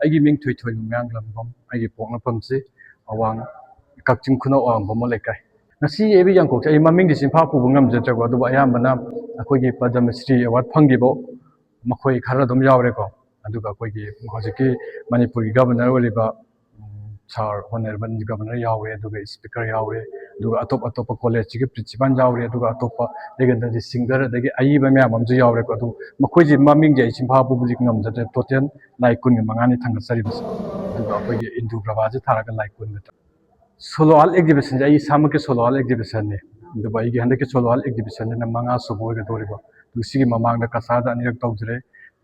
ꯑꯩꯒꯤ ꯃꯤꯡ ꯊꯣꯏꯊꯣꯏꯕ ꯃꯌꯥꯡꯂꯝꯕꯝ ꯑꯩꯒꯤ ꯄꯣꯛꯅꯐꯝꯁꯤ ꯑꯋꯥꯡ ꯀꯛꯆꯤꯡ ꯈꯨꯅꯧ ꯑꯋꯥꯡꯕꯝ ꯂꯩꯀꯥꯏ ꯉꯁꯤ ꯑꯦꯕꯤ ꯌꯥꯡꯀꯣꯛꯁꯦ ꯑꯩ ꯃꯃꯤꯡꯗꯤ ꯆꯤꯟꯐꯥ ꯄꯨꯕ ꯉꯝꯖꯗ꯭ꯔꯦꯀꯣ ꯑꯗꯨꯕꯨ ꯑꯌꯥꯝꯕꯅ ꯑꯩꯈꯣꯏꯒꯤ ꯄꯗꯃ ꯁ꯭ꯔꯤ ꯑꯦꯋꯥꯔꯗ ꯐꯪꯈꯤꯕ ꯃꯈꯣꯏ ꯈꯔ ꯑꯗꯨꯝ ꯌꯥꯎꯔꯦꯀꯣ ꯑꯗꯨꯒ ꯑꯩꯈꯣꯏꯒꯤ ꯍꯧꯖꯤꯛꯀꯤ ꯃꯅꯤꯄꯨꯔꯒꯤ ꯒꯕꯔꯅꯔ ꯑꯣꯏꯔꯤꯕ ꯁꯥꯔ ꯍꯣꯅꯔꯦꯕꯜ ꯒꯕꯔꯅꯔ ꯌꯥꯎꯋꯦ ꯑꯗꯨꯒ ꯁ꯭ꯄꯤꯀꯔ ꯌꯥꯎꯋꯦ ꯑꯗꯨꯒ ꯑꯇꯣꯞ ꯑꯇꯣꯞꯄ ꯀꯣꯂꯦꯖꯁꯤꯒꯤ ꯄ꯭ꯔꯤꯟꯁꯤꯄꯥꯜ ꯌꯥꯎꯔꯦ ꯑꯗꯨꯒ ꯑꯇꯣꯞꯄ ꯂꯦꯖꯦꯟꯗꯔꯤ ꯁꯤꯡꯒꯔ ꯑꯗꯒꯤ ꯑꯏꯕ ꯃꯌꯥꯝ ꯑꯃꯁꯨ ꯌꯥꯎꯔꯦꯀꯣ ꯑꯗꯨ ꯃꯈꯣꯏꯁꯤ ꯃꯃꯤꯡꯁꯦ ꯑꯩ ꯆꯤꯟꯐꯥ ꯄꯨꯕꯗꯤ ꯉꯝꯖꯗ꯭ꯔꯦ ꯇꯣꯇꯦꯜ ꯂꯥꯏ 15ꯅꯤ ꯊꯥꯡꯒꯠꯆꯔꯤꯕꯁꯦ ꯑꯗꯨꯒ ꯑꯩꯈꯣꯏꯒꯤ ꯏꯟꯗꯨ ꯄ꯭ꯔꯚꯥꯁꯦ ꯊꯥꯔꯒ ꯂꯥꯏ 10 ꯁꯣꯂꯣ ꯍꯥꯜ ꯑꯦꯛꯖꯤꯕꯤꯁꯟꯁꯦ ꯑꯩ ꯏꯁꯥꯃꯛꯀꯤ ꯁꯣꯂꯣ ꯍꯥꯜ ꯑꯦꯛꯖꯤꯕꯤꯁꯟꯅꯤ ꯑꯗꯨꯒ ꯑꯩꯒꯤ ꯍꯟꯗꯛꯀꯤ ꯁꯣꯂꯣ ꯍꯥꯜ ꯑꯦꯛꯖꯤꯕꯤꯁꯟꯁꯤꯅ 5 ꯁꯨꯕ ꯑꯣꯏꯒꯗꯧꯔꯤꯕ ꯑꯗꯨꯒ ꯁꯤꯒꯤ ꯃꯃꯥꯡꯗ ꯀꯁꯥꯔꯗ ꯑꯅꯤꯔꯛ ꯇꯧꯖꯔꯦ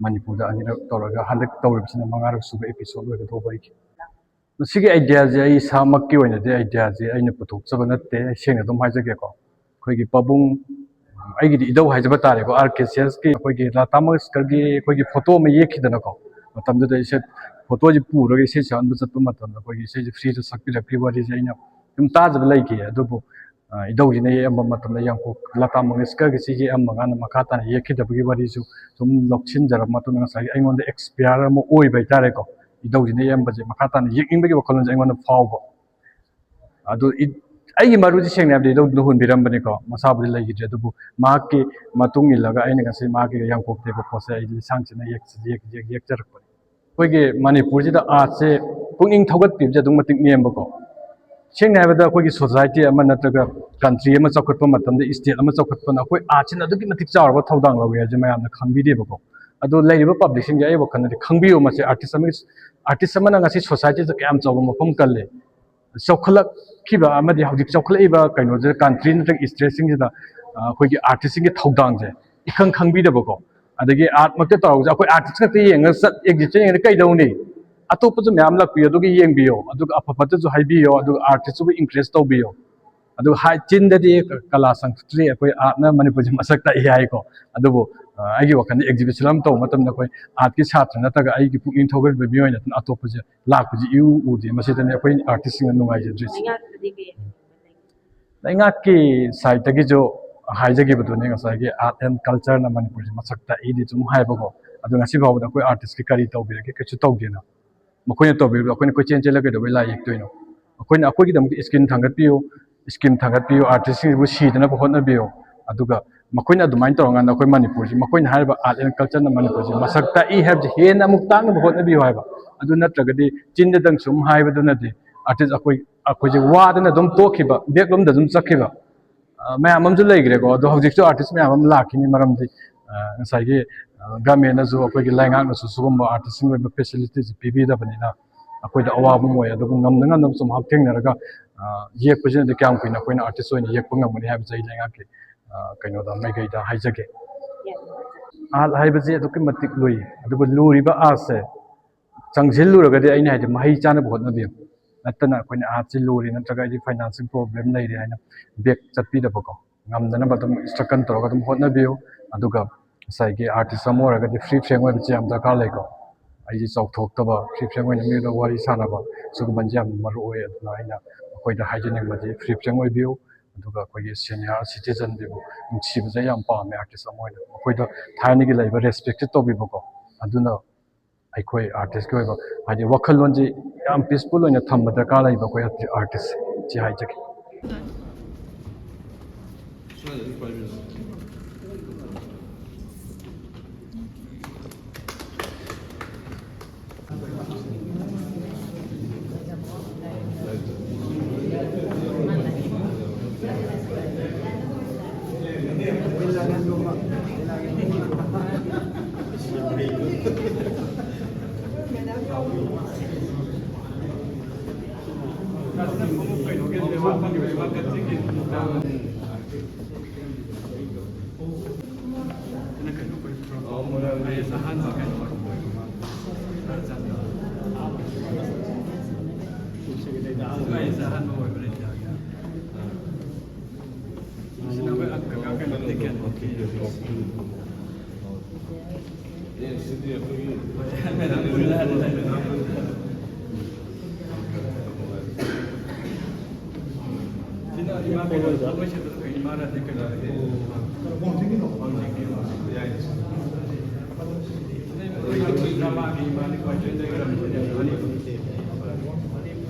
ꯃꯅꯤꯄꯨꯔꯗ ꯑꯅꯤꯔꯛ ꯇꯧꯔꯒ ꯍꯟꯗꯛ ꯇꯧꯔꯤꯕꯁꯤꯅ 5ꯔꯛ ꯁꯨꯕ एपिसोड ꯑꯣꯏꯒꯗꯧꯕ ꯑꯩꯒꯤ ꯃꯁꯤꯒꯤ ꯑꯥꯏꯗꯤꯌꯥꯁꯦ ꯑꯩ ꯏꯁꯥꯃꯛꯀꯤ ꯑꯣꯏꯅꯗꯤ ꯑꯥꯏꯗꯤꯌꯥꯁꯦ ꯑꯩꯅ ꯄꯨꯊꯣꯛꯆꯕ ꯅꯠꯇꯦ ꯑꯩ ꯁꯦꯡꯅ ꯑꯗꯨꯝ ꯍꯥꯏꯖꯒꯦꯀꯣ ꯑꯩꯈꯣꯏꯒꯤ ꯄꯥꯕꯨꯡ ꯑꯩꯒꯤꯗꯤ ꯏꯙꯧ ꯍꯥꯏꯖꯕ ꯇꯥꯔꯦꯀꯣ आर.के. ꯁꯦꯜꯁꯀꯤ ꯑꯩꯈꯣꯏꯒꯤ ꯂता मंगेशकरꯒꯤ ꯑꯩꯈꯣꯏꯒꯤ ꯐꯣꯇꯣ ꯑꯃ ꯌꯦꯛꯈꯤꯗꯅꯀꯣ ꯃꯇꯝꯗꯨꯗ ꯏꯁꯩ ꯐꯣꯇꯣꯁꯤ ꯄꯨꯔꯒ ꯏꯁꯩ ꯁꯛꯍꯟꯕ ꯆꯠꯄ ꯃꯇꯝꯗ ꯑꯩꯈꯣꯏꯒꯤ ꯏꯁꯩꯁꯦ ꯐ꯭ꯔꯤꯗ ꯁꯛꯄꯤꯔꯛꯈꯤꯕ ꯋꯥꯔꯤꯁꯦ ꯑꯩꯅ ꯑꯗꯨꯝ ꯇꯥꯖꯕ ꯂꯩꯈꯤ ꯑꯗꯨꯕꯨ ꯏꯙꯧꯁꯤꯅ ꯌꯦꯛꯑꯝꯕ ꯃꯇꯝꯗ ꯌꯥꯡꯀꯣꯛ ꯂता मंगेशकरꯒꯤꯁꯤ ꯌꯦꯛꯑꯝꯃꯒꯥꯟꯗ ꯃꯈꯥ ꯇꯥꯅ ꯌꯦꯛꯈꯤꯗꯕꯒꯤ ꯋꯥꯔꯤꯁꯨ ꯁꯨꯝ ꯂꯧꯁꯤꯟꯖꯔꯕ ꯃꯇꯨꯡꯗ ꯉꯁꯥꯏꯒꯤ ꯑꯩꯉꯣꯟꯗ ꯑꯦꯛꯁꯄꯤꯌꯔ ꯑꯃ ꯑꯣꯏꯕ ꯍꯥꯏꯇꯥꯔꯦꯀꯣ ꯏꯙꯧꯁꯤꯅ ꯌꯦꯛꯑꯝꯕꯁꯦ ꯃꯈꯥ ꯇꯥꯅ ꯌꯦꯛꯅꯤꯡꯕꯒꯤ ꯋꯥꯈꯜꯂꯣꯟꯁꯦ ꯑꯩꯉꯣꯟꯗ ꯐꯥꯎꯕ ꯑꯗꯨ ꯑꯩꯒꯤ ꯃꯔꯨꯗꯤ ꯁꯦꯡꯅ ꯍꯥꯏꯕꯗꯤ ꯏꯙꯧꯗꯨꯅ ꯍꯨꯟꯕꯤꯔꯝꯕꯅꯤꯀꯣ ꯃꯁꯥꯕꯨꯗꯤ ꯂꯩꯈꯤꯗ꯭ꯔꯦ ꯑꯗꯨꯕꯨ ꯃꯍꯥꯛꯀꯤ ꯃꯇꯨꯡ ꯏꯜꯂꯒ ꯑꯩꯅ ꯉꯁꯤ ꯃꯥꯒꯤ ꯌꯥꯡꯀꯣꯛ ꯇꯦꯛꯄ ꯄꯣꯠꯁꯦ ꯑꯩ ꯂꯤꯁꯥꯡꯁꯤꯟꯅ ꯌꯦꯛꯆꯔꯛꯄꯅꯤ ꯑꯩꯈꯣꯏꯒꯤ ꯃꯅꯤꯄꯨꯔꯁꯤꯗ ꯑꯥꯔꯠꯁꯦ ꯄꯨꯛꯅꯤꯡ ꯊꯧꯒꯠꯄꯤꯕꯁꯦ ꯑꯗꯨꯛ ꯃꯇꯤꯛ ꯅꯦꯝꯕꯀꯣ ꯁꯦꯡꯅ ꯍꯥꯏꯕꯗ ꯑꯩꯈꯣꯏꯒꯤ ꯁꯣꯁꯥꯏꯇꯤ ꯑꯃ ꯅꯠꯇ꯭ꯔꯒ ꯀꯟꯇ꯭ꯔꯤ ꯑꯃ ꯆꯥꯎꯈꯠꯄ ꯃꯇꯝꯗ ꯁ꯭ꯇꯦꯠ ꯑꯃ ꯆꯥꯎꯈꯠꯄꯅ ꯑꯩꯈꯣꯏ ꯑꯥꯔꯠꯁꯤꯅ ꯑꯗꯨꯛꯀꯤ ꯃꯇꯤꯛ ꯆꯥꯎꯔꯕ ꯊꯧꯗꯥꯡ ꯂꯧꯋꯤ ꯍꯥꯏꯕꯁꯦ ꯃꯌꯥꯝꯅ ꯈꯪꯕꯤꯗꯦꯕꯀꯣ ꯑꯗꯣ ꯂꯩꯔꯤꯕ ꯄꯕ꯭ꯂꯤꯛꯁꯤꯡꯁꯦ ꯑꯩ ꯋꯥꯈꯜꯗꯗꯤ ꯈꯪꯕꯤꯌꯨ ꯃꯁꯤ ꯑꯥꯔꯇꯤꯁ ꯑꯃꯅ ꯉꯁꯤ ꯁꯣꯁꯥꯏꯇꯤꯗ ꯀꯌꯥꯝ ꯆꯥꯎꯕ ꯃꯐꯝ ꯀꯜꯂꯤ ꯆꯥꯎꯈꯠꯂꯛꯈꯤꯕ ꯑꯃꯗꯤ ꯍꯧꯖꯤꯛ ꯆꯥꯎꯈꯠꯂꯛꯏꯕ ꯀꯩꯅꯣꯁꯤꯗ ꯀꯟꯇ꯭ꯔꯤ ꯅꯠꯇ꯭ꯔꯒ ꯁ꯭ꯇꯦꯠꯁꯤꯡꯁꯤꯗ ꯑꯩꯈꯣꯏꯒꯤ ꯑꯥꯔꯇꯤꯁꯁꯤꯡꯒꯤ ꯊꯧꯗꯥꯡꯁꯦ ꯏꯈꯪ ꯈꯪꯕꯤꯗꯕꯀꯣ ꯑꯗꯒꯤ ꯑꯥꯔꯠꯃꯛꯇ ꯇꯧꯔꯒꯁꯨ ꯑꯩꯈꯣꯏ ꯑꯥꯔꯇꯤꯁ ꯈꯛꯇ ꯌꯦꯡꯉꯒ ꯑꯦꯛꯖꯤꯕꯤꯁꯟ ꯌꯦꯡꯉꯒ ꯀꯩꯗꯧꯅꯤ ꯑꯇꯣꯞꯄꯁꯨ ꯃꯌꯥꯝ ꯂꯥꯛꯄꯤꯌꯣ ꯑꯗꯨꯒ ꯌꯦꯡꯕꯤꯌꯣ ꯑꯗꯨꯒ ꯑꯐ ꯐꯠꯇꯁꯨ ꯍꯥꯏꯕꯤꯌꯣ ꯑꯗꯨꯒ ꯑꯥꯔꯇꯤꯁꯇꯨꯕꯨ ꯏꯟꯀꯔꯦꯖ ꯇꯧꯕꯤꯌꯣ ꯑꯗꯨꯒ ꯆꯤꯟꯗꯗꯤ ꯀꯂꯥ ꯁꯪꯁꯀ꯭ꯔꯤꯇꯤ ꯑꯩꯈꯣꯏ ꯑꯥꯔꯠꯅ ꯃꯅꯤꯄꯨꯔꯁꯤ ꯃꯁꯛ ꯇꯥꯛꯏ ꯍꯥꯏꯀꯣ ꯑꯗꯨꯕꯨ ꯑꯩꯒꯤ ꯋꯥꯈꯜꯗ ꯑꯦꯛꯖꯤꯕꯤꯁꯟ ꯑꯃ ꯇꯧꯕ ꯃꯇꯝꯗ ꯑꯩꯈꯣoi ꯑꯥꯔꯠꯀꯤ ꯁꯥꯇ꯭ꯔ ꯅꯠꯇ꯭ꯔꯒ ꯑꯩꯒꯤ ꯄꯨꯛꯅꯤꯡ ꯊꯧꯒꯠꯄ ꯃꯤꯑꯣꯏ ꯅꯠꯇꯅ ꯑꯇꯣꯞꯄꯁꯦ ꯂꯥꯛꯄꯁꯤ ꯏꯎ ꯎꯗꯦ ꯃꯁꯤꯗꯅꯤ ꯑꯩꯈꯣꯏ ꯑꯥꯔꯇꯤꯁꯁꯤꯡꯅ ꯅꯨꯡꯉꯥꯏꯖꯗ꯭ꯔꯤꯁꯦ ꯂꯩꯉꯥꯛꯀꯤ ꯁꯥꯏꯠꯇꯒꯤꯁꯨ ꯍꯥꯏꯖꯈꯤꯕꯗꯨꯅꯤ ꯉꯁꯥꯏꯒꯤ ꯑꯥꯔꯠ ꯑꯦꯟ ꯀꯜꯆꯔꯅ ꯃꯅꯤꯄꯨꯔꯁꯤ ꯃꯁꯛ ꯇꯥꯛꯏꯗꯤ ꯁꯨꯝ ꯍꯥꯏꯕꯀꯣ ꯑꯗꯣ ꯉꯁꯤ ꯐꯥꯎꯕꯗ ꯑꯩꯈꯣꯏ ꯑꯥꯔꯇꯤꯁꯀꯤ ꯀꯔꯤ ꯇꯧꯕꯤꯔꯒꯦ ꯀꯩꯁꯨ ꯇꯧꯗꯦꯅ ꯃꯈꯣꯏꯅ ꯇꯧꯕꯤꯔꯤꯕ ꯑꯩꯈꯣꯏꯅ ꯀꯣꯏꯆꯦꯟ ꯆꯦꯜꯂꯒ ꯀꯩꯗꯧꯕꯩ ꯂꯥꯏ ꯌꯦꯛꯇꯣꯏꯅꯣ ꯑꯩꯈꯣꯏꯅ ꯑꯩꯈꯣꯏꯒꯤꯗꯃꯛꯇ ꯁ꯭ꯀꯤꯝ ꯊꯥꯡꯒꯠꯄꯤꯌꯨ ꯑꯥꯔꯇꯤꯁꯁꯤꯡꯕꯨ ꯁꯤꯗꯅꯕ ꯍꯣꯠꯅꯕꯤꯌꯨ ꯑꯗꯨꯒ ꯃꯈꯣꯏꯅ ꯑꯗꯨꯃꯥꯏꯅ ꯇꯧꯔꯀꯥꯟꯗ ꯑꯩꯈꯣꯏ ꯃꯅꯤꯄꯨꯔꯁꯤ ꯃꯈꯣꯏꯅ ꯍꯥꯏꯔꯤꯕ ꯑꯥꯔꯠ ꯑꯦꯟ ꯀꯜꯆꯔꯅ ꯃꯅꯤꯄꯨꯔꯁꯤ ꯃꯁꯛ ꯇꯥꯛꯏ ꯍꯥꯏꯕꯁꯤ ꯍꯦꯟꯅ ꯑꯃꯨꯛ ꯇꯥꯛꯅꯕ ꯍꯣꯠꯅꯕꯤꯌꯨ ꯍꯥꯏꯕ ꯑꯗꯨ ꯅꯠꯇ꯭ꯔꯒꯗꯤ ꯆꯤꯟꯗꯗꯪ ꯁꯨꯝ ꯍꯥꯏꯕꯗꯨꯅꯗꯤ ꯑꯥꯔꯇꯤꯁ ꯑꯩꯈꯣꯏꯁꯦ ꯋꯥꯗꯅ ꯑꯗꯨꯝ ꯇꯣꯛꯈꯤꯕ ꯕꯦꯛꯂꯣꯝꯗ ꯑꯗꯨꯝ ꯆꯠꯈꯤꯕ ꯃꯌꯥꯝ ꯑꯃꯁꯨ ꯂꯩꯈ꯭ꯔꯦꯀꯣ ꯑꯗꯣ ꯍꯧꯖꯤꯛꯁꯨ ꯑꯥꯔꯇꯤꯁ ꯃꯌꯥꯝ ꯑꯃ ꯂꯥꯛꯈꯤꯅꯤ ꯃꯔꯝꯗꯤ ꯉꯁꯥꯏꯒꯤ ꯒꯃꯦꯟꯅꯁꯨ ꯑꯩꯈꯣꯏꯒꯤ ꯂꯩꯉꯥꯛꯅꯁꯨ ꯁꯤꯒꯨꯝꯕ ꯑꯥꯔꯇꯤꯁꯁꯤꯡ ꯑꯣꯏꯕ ꯐꯦꯁꯤꯂꯤꯇꯤꯁꯤ ꯄꯤꯕꯤꯗꯕꯅꯤꯅ ꯑꯩꯈꯣꯏꯗ ꯑꯋꯥꯕ ꯑꯃ ꯑꯣꯏ ꯑꯗꯨꯕꯨ ꯉꯝꯅ ꯁꯨꯝ ꯍꯛꯊꯦꯡꯅꯔꯒ ꯌꯦꯛꯄꯁꯤꯅꯗꯤ ꯀꯌꯥꯝ ꯀꯨꯏꯅ ꯑꯩꯈꯣꯏꯅ ꯑꯥꯔꯇꯤꯁ ꯑꯣꯏꯅ ꯌꯦꯛꯄ ꯉꯝꯒꯅꯤ ꯍꯥꯏꯕꯁꯦ ꯑꯩ ꯂꯩꯉꯥꯛꯀꯤ ꯀꯩꯅꯣꯗ ꯃꯥꯏꯀꯩꯗ ꯍꯥꯏꯖꯒꯦ ꯑꯥꯔꯠ ꯍꯥꯏꯕꯁꯤ ꯑꯗꯨꯛꯀꯤ ꯃꯇꯤꯛ ꯂꯨꯏ ꯑꯗꯨꯕꯨ ꯂꯨꯔꯤꯕ ꯑꯥꯔꯠꯁꯦ ꯆꯪꯁꯤꯜꯂꯨꯔꯒꯗꯤ ꯑꯩꯅ ꯍꯥꯏꯗꯤ ꯃꯍꯩ ꯆꯥꯅꯕ ꯍꯣꯠꯅꯕꯤꯌꯨ ꯅꯠꯇꯅ ꯑꯩꯈꯣꯏꯅ ꯑꯥꯔꯠꯁꯤ ꯂꯨꯔꯤ ꯅꯠꯇ꯭ꯔꯒ ꯑꯩꯗꯤ ꯐꯥꯏꯅꯥꯟꯁꯤꯌꯦꯜ ꯄ꯭ꯔꯣꯕ꯭ꯂꯦꯝ ꯂꯩꯔꯤ ꯍꯥꯏꯅ ꯕꯦꯛ ꯆꯠꯄꯤꯗꯕꯀꯣ ꯉꯝꯅꯅꯕ ꯑꯗꯨꯝ ꯁ꯭ꯇ꯭ꯔꯒꯜ ꯇꯧꯔꯒ ꯑꯗꯨꯝ ꯍꯣꯠꯅꯕꯤꯌꯨ ꯑꯗꯨꯒ ꯉꯁꯥꯏꯒꯤ ꯑꯥꯔꯇꯤꯁ ꯑꯃ ꯑꯣꯏꯔꯒꯗꯤ ꯐ꯭ꯔꯤ ꯐ꯭ꯔꯦꯡ ꯑꯣꯏꯕꯁꯤ ꯌꯥꯝ ꯗꯔꯀꯥꯔ ꯂꯩꯀꯣ ꯑꯩꯁꯤ ꯆꯥꯎꯊꯣꯛꯇꯕ ꯐ꯭ꯔꯤ ꯐ꯭ꯔꯦꯡ ꯑꯣꯏꯅ ꯃꯤꯑꯣꯏꯗ ꯋꯥꯔꯤ ꯁꯥꯟꯅꯕ ꯁꯤꯒꯨꯝꯕꯁꯤ ꯌꯥꯝ ꯃꯔꯨ ꯑꯣꯏ ꯑꯗꯨꯅ ꯑꯩꯅ ꯑꯩꯈꯣꯏꯗ ꯍꯥꯏꯖꯅꯤꯡꯕꯗꯤ ꯐ꯭री ꯐ꯭रेंक ꯑꯣꯏꯕꯤꯌꯨ ꯑꯗꯨꯒ ꯑꯩꯈꯣꯏꯒꯤ ꯁꯦꯅꯤꯌꯔ ꯁꯤꯇꯤꯖꯟꯕꯨ ꯅꯨꯡꯁꯤꯕꯁꯦ ꯌꯥꯝ ꯄꯥꯝꯃꯦ ꯑꯥꯔꯇꯤꯁ ꯑꯃ ꯑꯣꯏꯅ ꯃꯈꯣꯏꯗ ꯊꯥꯏꯅꯒꯤ ꯂꯩꯕ ꯔꯦꯁꯄꯦꯛꯁꯦ ꯇꯧꯕꯤꯕꯀꯣ ꯑꯗꯨꯅ ꯑꯩꯈꯣꯏ ꯑꯥꯔꯇꯤꯁꯀꯤ ꯑꯣꯏꯕ ꯍꯥꯏꯗꯤ ꯋꯥꯈꯜꯂꯣꯟꯁꯤ ꯌꯥꯝ ꯄꯤꯁꯐꯨꯜ ꯑꯣꯏꯅ ꯊꯝꯕ ꯗꯔꯀꯥꯔ ꯂꯩꯕ ꯑꯩꯈꯣꯏ ꯑꯥꯔꯇꯤꯁ ꯁꯤ ꯍꯥꯏꯖꯒꯦ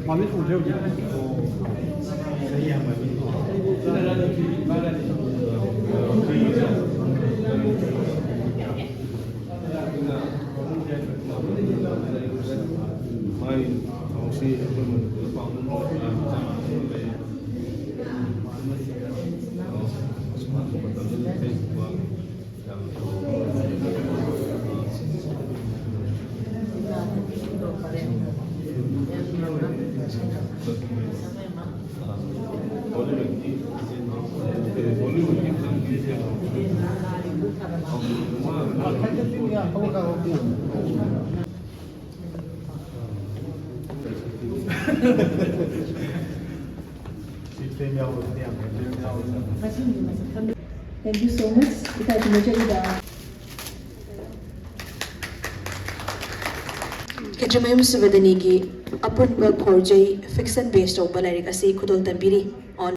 Mami udah udah. Thank you so much. Kita baca ida. Kajamay Musawadanigi, upon Bag Horjay, fiction based of Balarik Asi Kudol Tambiri on